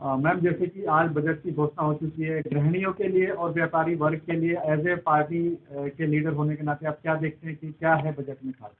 Ma'am, जैसे कि आज बजट की घोषणा हो चुकी है, गृहिणियों के लिए और व्यापारी वर्ग के लिए एज ए पार्टी के लीडर होने के नाते आप क्या देखते हैं कि क्या है बजट में खास?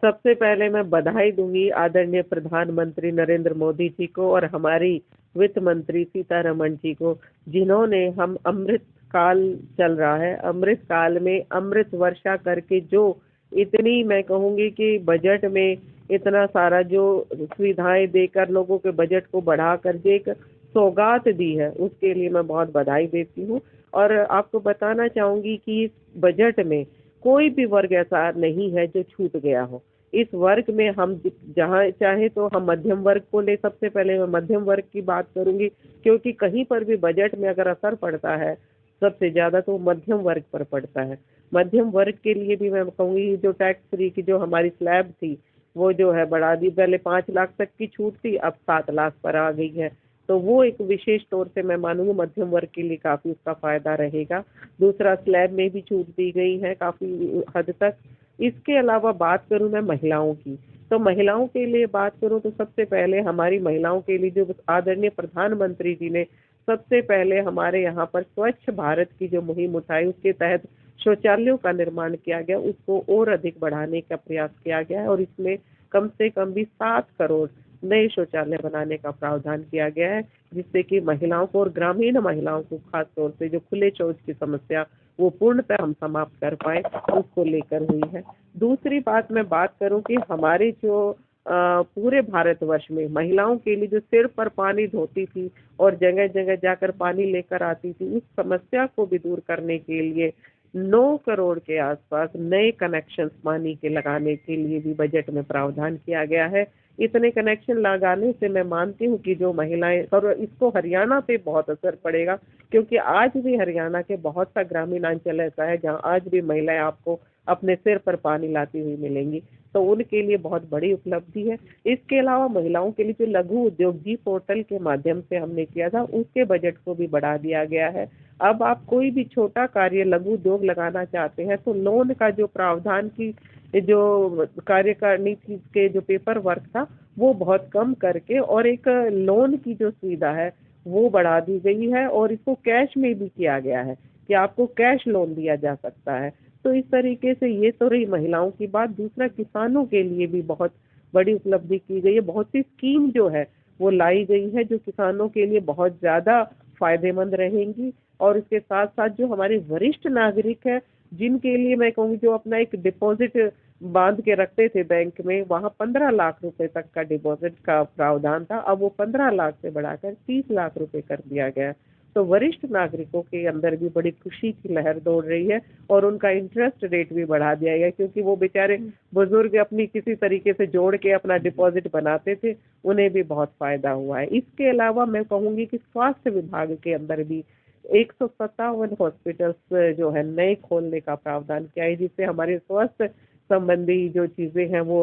सबसे पहले मैं बधाई दूंगी आदरणीय प्रधानमंत्री नरेंद्र मोदी जी को और हमारी वित्त मंत्री सीतारमण जी को, जिन्होंने हम अमृत काल चल रहा है, अमृत काल में अमृत वर्षा करके जो इतनी, मैं कहूंगी कि बजट में इतना सारा जो सुविधाएं देकर लोगों के बजट को बढ़ाकर जो एक सौगात दी है, उसके लिए मैं बहुत बधाई देती हूँ। और आपको बताना चाहूंगी कि इस बजट में कोई भी वर्ग ऐसा नहीं है जो छूट गया हो। इस वर्ग में हम जहाँ चाहे तो हम मध्यम वर्ग को ले, सबसे पहले मैं मध्यम वर्ग की बात करूंगी, क्योंकि कहीं पर भी बजट में अगर असर पड़ता है सबसे ज्यादा तो मध्यम वर्ग पर पड़ता है। मध्यम वर्ग के लिए भी मैं कहूंगी जो टैक्स फ्री की जो हमारी स्लैब थी वो जो है बढ़ा दी, पहले 5 लाख तक की छूट थी, अब 7 लाख पर आ गई है। तो वो एक विशेष तौर से मैं मानूंगी मध्यम वर्ग के लिए काफी उसका फायदा रहेगा। दूसरा, स्लैब में भी छूट दी गई है काफी हद तक। इसके अलावा बात करूं मैं महिलाओं की, तो महिलाओं के लिए बात करूं तो सबसे पहले हमारी महिलाओं के लिए जो आदरणीय प्रधानमंत्री जी ने सबसे पहले हमारे यहाँ पर स्वच्छ भारत की जो मुहिम उठाई, उसके तहत शौचालयों का निर्माण किया गया, उसको और अधिक बढ़ाने का प्रयास किया गया है और इसमें कम से कम भी 7 करोड़ नए शौचालय बनाने का प्रावधान किया गया है, जिससे कि महिलाओं को और ग्रामीण महिलाओं को खास तौर से जो खुले शौच की समस्या वो पूर्णतः हम समाप्त कर पाए, उसको लेकर हुई है। दूसरी बात मैं बात करूं कि हमारे जो पूरे भारतवर्ष में महिलाओं के लिए जो सिर पर पानी धोती थी और जगह जगह जाकर पानी लेकर आती थी, उस समस्या को भी दूर करने के लिए 9 करोड़ के आसपास नए कनेक्शन पानी के लगाने के लिए भी बजट में प्रावधान किया गया है। इतने कनेक्शन लगाने से मैं मानती हूँ कि जो महिलाएं, और इसको हरियाणा पे बहुत असर पड़ेगा, क्योंकि आज भी हरियाणा के बहुत सा ग्रामीण अंचल ऐसा है जहाँ आज भी महिलाएं आपको अपने सिर पर पानी लाती हुई मिलेंगी, तो उनके लिए बहुत बड़ी उपलब्धि है। इसके अलावा महिलाओं के लिए जो लघु उद्योग जी पोर्टल के माध्यम से हमने किया था, उसके बजट को भी बढ़ा दिया गया है। अब आप कोई भी छोटा कार्य लघु उद्योग लगाना चाहते हैं तो लोन का जो प्रावधान की जो कार्यकारिणी के जो पेपर वर्क था वो बहुत कम करके और एक लोन की जो सुविधा है वो बढ़ा दी गई है और इसको कैश में भी किया गया है कि आपको कैश लोन दिया जा सकता है। तो इस तरीके से ये तो रही महिलाओं की बात। दूसरा, किसानों के लिए भी बहुत बड़ी उपलब्धि की गई है, बहुत सी स्कीम जो है वो लाई गई है जो किसानों के लिए बहुत ज्यादा फायदेमंद रहेंगी। और इसके साथ साथ जो हमारे वरिष्ठ नागरिक है जिनके लिए मैं कहूँगी जो अपना एक डिपॉजिट बांध के रखते थे बैंक में, वहाँ 15 लाख रुपए तक का डिपॉजिट का प्रावधान था, अब वो 15 लाख से बढ़ाकर 30 लाख रुपए कर दिया गया है। तो वरिष्ठ नागरिकों के अंदर भी बड़ी खुशी की लहर दौड़ रही है और उनका इंटरेस्ट रेट भी बढ़ा दिया गया, क्योंकि वो बेचारे बुजुर्ग अपनी किसी तरीके से जोड़ के अपना डिपॉजिट बनाते थे, उन्हें भी बहुत फायदा हुआ है। इसके अलावा मैं कहूँगी कि स्वास्थ्य विभाग के अंदर भी 157 हॉस्पिटल्स जो है नए खोलने का प्रावधान किया है, जिससे हमारे स्वास्थ्य संबंधी जो चीजें हैं वो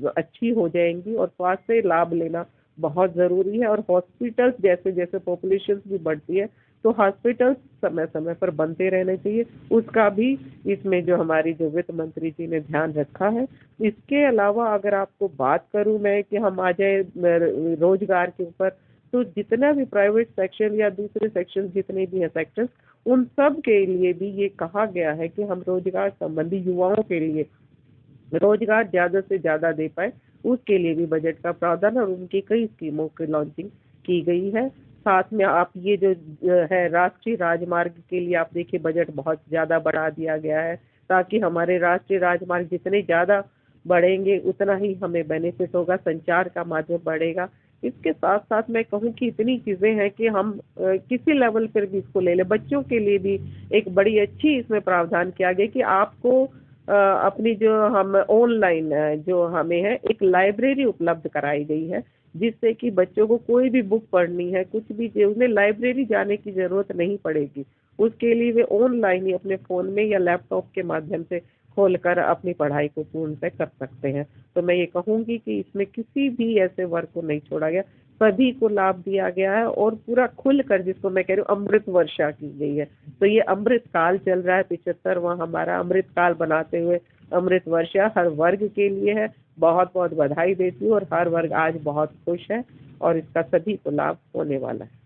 अच्छी हो जाएंगी और स्वास्थ्य लाभ लेना बहुत जरूरी है। और हॉस्पिटल्स जैसे जैसे पॉपुलेशन भी बढ़ती है तो हॉस्पिटल्स समय समय पर बनते रहने चाहिए, उसका भी इसमें जो हमारी जो वित्त मंत्री जी ने ध्यान रखा है। इसके अलावा अगर आपको बात करूं मैं कि हम आ जाए रोजगार के ऊपर, तो जितना भी प्राइवेट सेक्शन या दूसरे सेक्शन जितने भी हैं सेक्टर्स, उन सब के लिए भी ये कहा गया है कि हम रोजगार संबंधी युवाओं के लिए रोजगार ज्यादा से ज्यादा दे पाए, उसके लिए भी बजट का प्रावधान और उनकी कई स्कीमों की लॉन्चिंग की गई है। साथ में आप ये जो है राष्ट्रीय राजमार्ग के लिए आप देखिए बजट बहुत ज्यादा बढ़ा दिया गया है, ताकि हमारे राष्ट्रीय राजमार्ग जितने ज्यादा बढ़ेंगे उतना ही हमें बेनिफिट होगा, संचार का माध्यम बढ़ेगा। इसके साथ साथ मैं कहूँ कि इतनी चीजें हैं कि हम किसी लेवल पर भी इसको ले लें। बच्चों के लिए भी एक बड़ी अच्छी इसमें प्रावधान किया गया कि आपको अपनी जो हम ऑनलाइन जो हमें है एक लाइब्रेरी उपलब्ध कराई गई है, जिससे कि बच्चों को कोई भी बुक पढ़नी है, कुछ भी चाहिए, उन्हें लाइब्रेरी जाने की जरूरत नहीं पड़ेगी। उसके लिए वे ऑनलाइन ही अपने फोन में या लैपटॉप के माध्यम से खोलकर अपनी पढ़ाई को पूर्णतः कर सकते हैं। तो मैं ये कहूँगी कि इसमें किसी भी ऐसे वर्ग को नहीं छोड़ा गया, सभी को लाभ दिया गया है और पूरा खुलकर, जिसको मैं कह रही हूँ अमृत वर्षा की गई है। तो ये अमृत काल चल रहा है, 75वां हमारा अमृत काल बनाते हुए अमृत वर्षा हर वर्ग के लिए है। बहुत बहुत बधाई देती हूँ और हर वर्ग आज बहुत खुश है और इसका सभी को लाभ होने वाला है।